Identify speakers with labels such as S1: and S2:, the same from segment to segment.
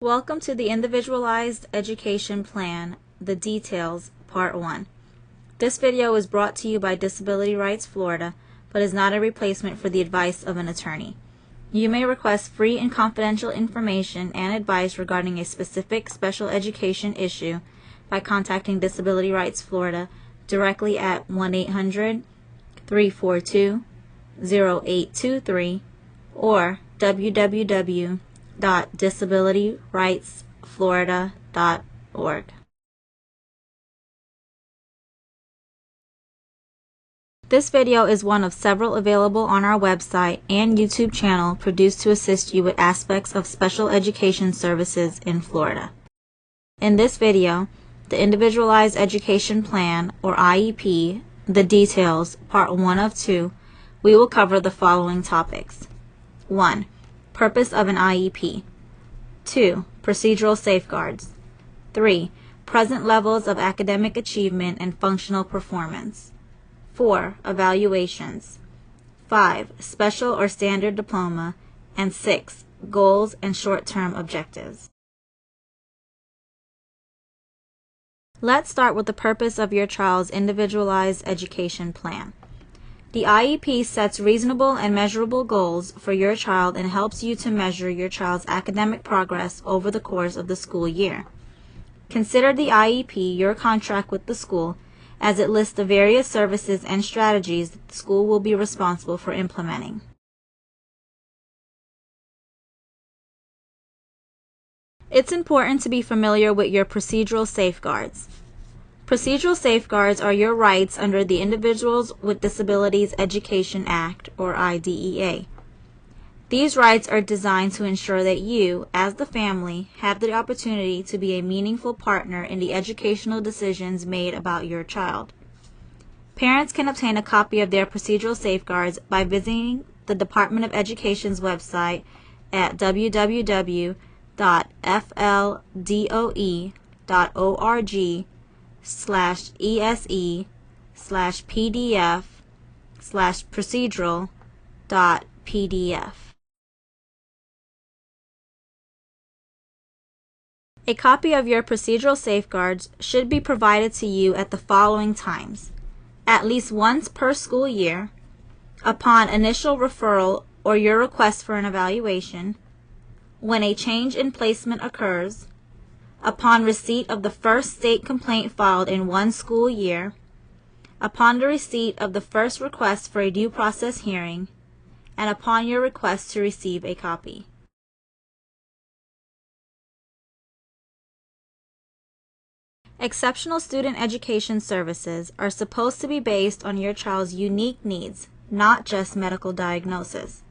S1: Welcome to the Individualized Education Plan, the Details, Part 1. This video is brought to you by Disability Rights Florida, but is not a replacement for the advice of an attorney. You may request free and confidential information and advice regarding a specific special education issue by contacting Disability Rights Florida directly at 1-800-342-0823 or www.disabilityrightsflorida.org. This video is one of several available on our website and YouTube channel produced to assist you with aspects of special education services in Florida. In this video, the Individualized Education Plan, or IEP, the Details, Part 1 of 2, we will cover the following topics. 1. Purpose of an IEP. 2. Procedural safeguards. 3. Present levels of academic achievement and functional performance. 4. Evaluations. 5. Special or standard diploma. And 6. Goals and short-term objectives. Let's start with the purpose of your child's Individualized Education Plan. The IEP sets reasonable and measurable goals for your child and helps you to measure your child's academic progress over the course of the school year. Consider the IEP your contract with the school, as it lists the various services and strategies that the school will be responsible for implementing. It's important to be familiar with your procedural safeguards. Procedural safeguards are your rights under the Individuals with Disabilities Education Act, or IDEA. These rights are designed to ensure that you, as the family, have the opportunity to be a meaningful partner in the educational decisions made about your child. Parents can obtain a copy of their procedural safeguards by visiting the Department of Education's website at www.fldoe.org/ese/pdf/procedural.pdf. A copy of your procedural safeguards should be provided to you at the following times: at least once per school year, upon initial referral or your request for an evaluation, when a change in placement occurs, upon receipt of the first state complaint filed in one school year, upon the receipt of the first request for a due process hearing, and upon your request to receive a copy. Exceptional student education services are supposed to be based on your child's unique needs, not just medical diagnosis.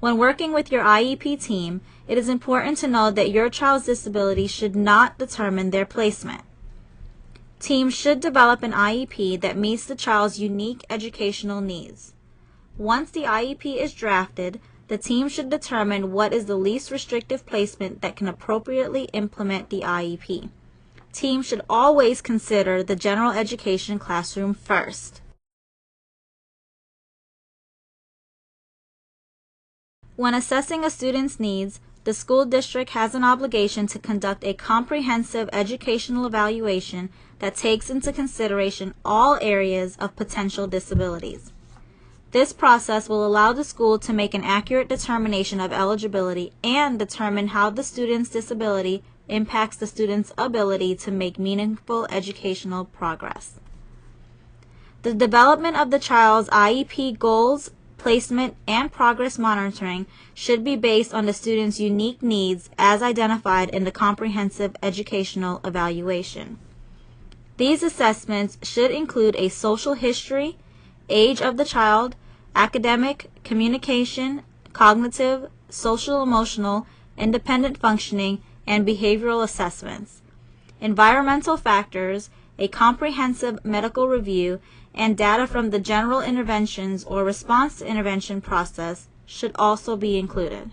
S1: When working with your IEP team, it is important to know that your child's disability should not determine their placement. Teams should develop an IEP that meets the child's unique educational needs. Once the IEP is drafted, the team should determine what is the least restrictive placement that can appropriately implement the IEP. Teams should always consider the general education classroom first. When assessing a student's needs, the school district has an obligation to conduct a comprehensive educational evaluation that takes into consideration all areas of potential disabilities. This process will allow the school to make an accurate determination of eligibility and determine how the student's disability impacts the student's ability to make meaningful educational progress. The development of the child's IEP goals, placement, and progress monitoring should be based on the student's unique needs as identified in the comprehensive educational evaluation. These assessments should include a social history, age of the child, academic, communication, cognitive, social-emotional, independent functioning, and behavioral assessments, environmental factors, a comprehensive medical review, and data from the general interventions or response to intervention process should also be included.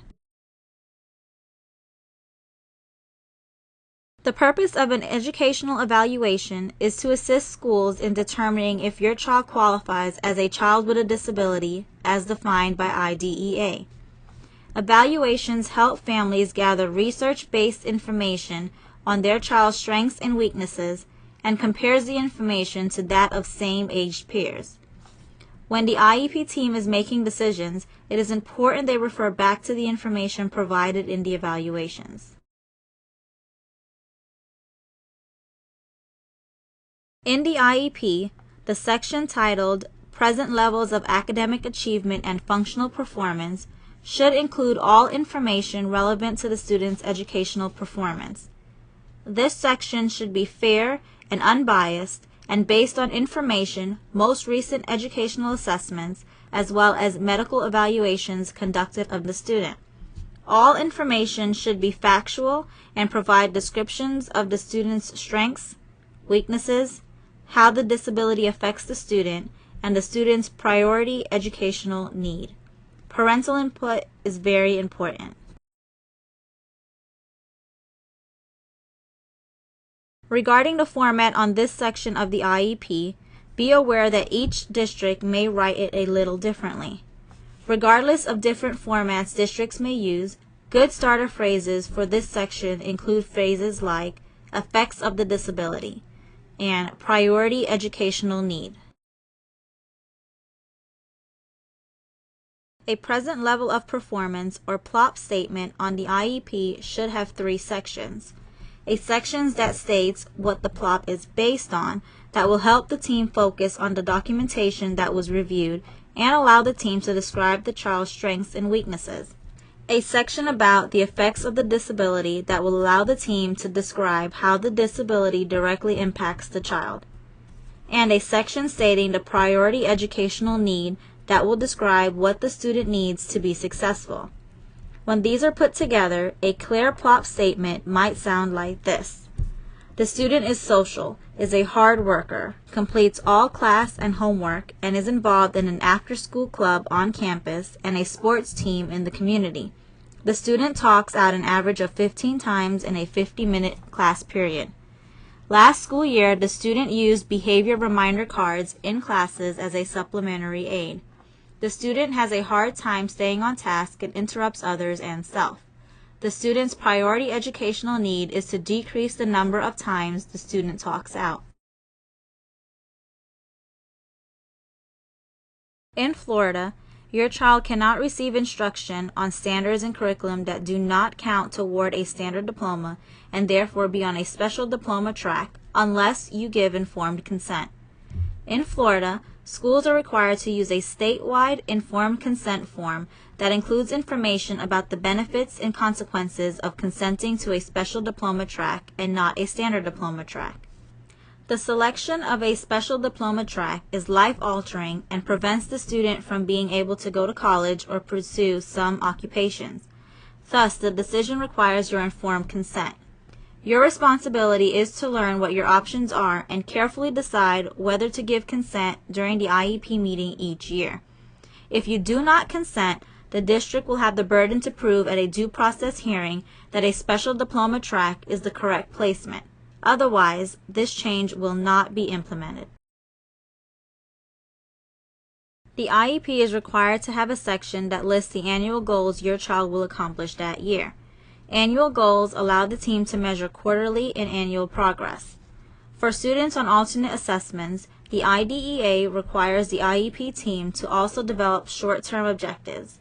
S1: The purpose of an educational evaluation is to assist schools in determining if your child qualifies as a child with a disability as defined by IDEA. Evaluations help families gather research-based information on their child's strengths and weaknesses and compares the information to that of same-aged peers. When the IEP team is making decisions, it is important they refer back to the information provided in the evaluations. In the IEP, the section titled Present Levels of Academic Achievement and Functional Performance should include all information relevant to the student's educational performance. This section should be fair and unbiased and based on information, most recent educational assessments, as well as medical evaluations conducted of the student. All information should be factual and provide descriptions of the student's strengths, weaknesses, how the disability affects the student, and the student's priority educational need. Parental input is very important. Regarding the format on this section of the IEP, be aware that each district may write it a little differently. Regardless of different formats districts may use, good starter phrases for this section include phrases like effects of the disability and priority educational need. A present level of performance or PLOP statement on the IEP should have 3 sections. A section that states what the PLOP is based on that will help the team focus on the documentation that was reviewed and allow the team to describe the child's strengths and weaknesses. A section about the effects of the disability that will allow the team to describe how the disability directly impacts the child. And a section stating the priority educational need that will describe what the student needs to be successful. When these are put together, a clear PLOP statement might sound like this. The student is social, is a hard worker, completes all class and homework, and is involved in an after-school club on campus and a sports team in the community. The student talks out an average of 15 times in a 50-minute class period. Last school year, the student used behavior reminder cards in classes as a supplementary aid. The student has a hard time staying on task and interrupts others and self. The student's priority educational need is to decrease the number of times the student talks out. In Florida, your child cannot receive instruction on standards and curriculum that do not count toward a standard diploma and therefore be on a special diploma track unless you give informed consent. In Florida, schools are required to use a statewide informed consent form that includes information about the benefits and consequences of consenting to a special diploma track and not a standard diploma track. The selection of a special diploma track is life-altering and prevents the student from being able to go to college or pursue some occupations. Thus, the decision requires your informed consent. Your responsibility is to learn what your options are and carefully decide whether to give consent during the IEP meeting each year. If you do not consent, the district will have the burden to prove at a due process hearing that a special diploma track is the correct placement. Otherwise, this change will not be implemented. The IEP is required to have a section that lists the annual goals your child will accomplish that year. Annual goals allow the team to measure quarterly and annual progress. For students on alternate assessments, the IDEA requires the IEP team to also develop short-term objectives.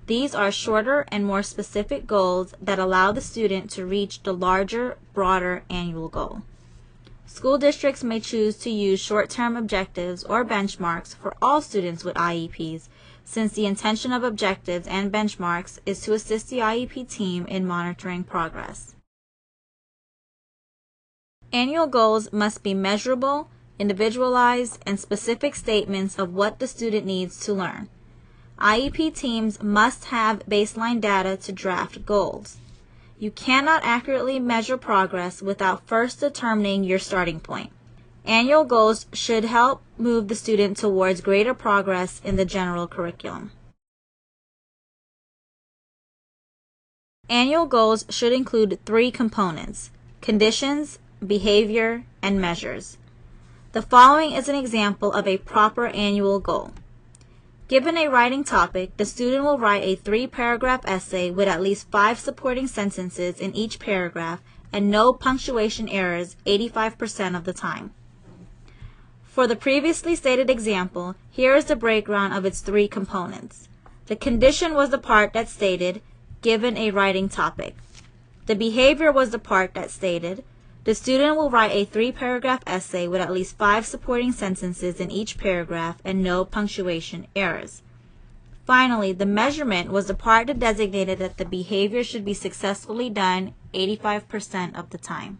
S1: These are shorter and more specific goals that allow the student to reach the larger, broader annual goal. School districts may choose to use short-term objectives or benchmarks for all students with IEPs, since the intention of objectives and benchmarks is to assist the IEP team in monitoring progress. Annual goals must be measurable, individualized, and specific statements of what the student needs to learn. IEP teams must have baseline data to draft goals. You cannot accurately measure progress without first determining your starting point. Annual goals should help move the student towards greater progress in the general curriculum. Annual goals should include 3 components: conditions, behavior, and measures. The following is an example of a proper annual goal. Given a writing topic, the student will write a 3-paragraph essay with at least 5 supporting sentences in each paragraph and no punctuation errors 85% of the time. For the previously stated example, here is the breakdown of its 3 components. The condition was the part that stated, given a writing topic. The behavior was the part that stated, the student will write a 3-paragraph essay with at least 5 supporting sentences in each paragraph and no punctuation errors. Finally, the measurement was the part that designated that the behavior should be successfully done 85% of the time.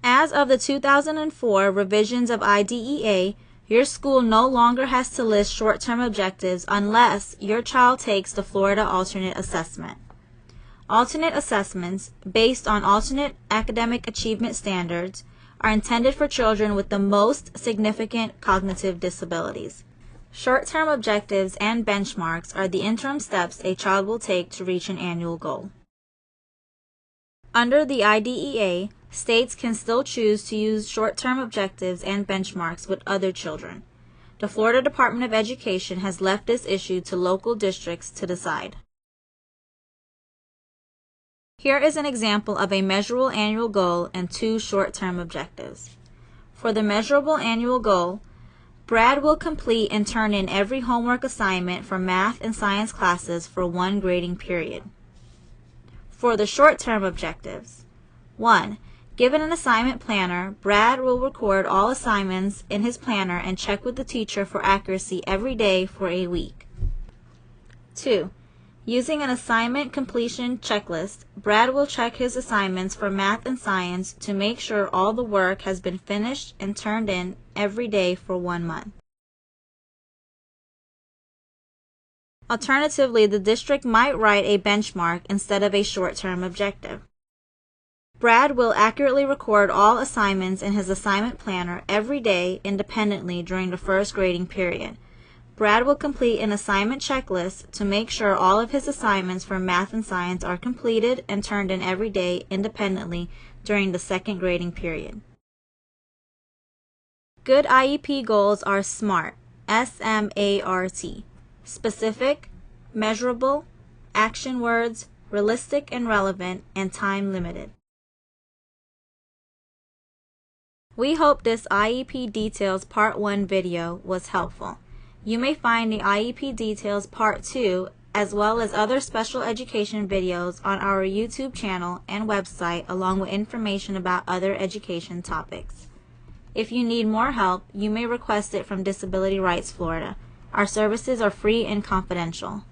S1: As of the 2004 revisions of IDEA, your school no longer has to list short-term objectives unless your child takes the Florida Alternate Assessment. Alternate assessments, based on alternate academic achievement standards, are intended for children with the most significant cognitive disabilities. Short-term objectives and benchmarks are the interim steps a child will take to reach an annual goal. Under the IDEA, states can still choose to use short-term objectives and benchmarks with other children. The Florida Department of Education has left this issue to local districts to decide. Here is an example of a measurable annual goal and 2 short-term objectives. For the measurable annual goal, Brad will complete and turn in every homework assignment for math and science classes for 1 grading period. For the short-term objectives, 1. Given an assignment planner, Brad will record all assignments in his planner and check with the teacher for accuracy every day for a week. 2. Using an assignment completion checklist, Brad will check his assignments for math and science to make sure all the work has been finished and turned in every day for 1 month. Alternatively, the district might write a benchmark instead of a short-term objective. Brad will accurately record all assignments in his assignment planner every day independently during the first grading period. Brad will complete an assignment checklist to make sure all of his assignments for math and science are completed and turned in every day independently during the second grading period. Good IEP goals are SMART, S-M-A-R-T, specific, measurable, action words, realistic and relevant, and time limited. We hope this IEP Details Part 1 video was helpful. You may find the IEP Details Part 2 as well as other special education videos on our YouTube channel and website along with information about other education topics. If you need more help, you may request it from Disability Rights Florida. Our services are free and confidential.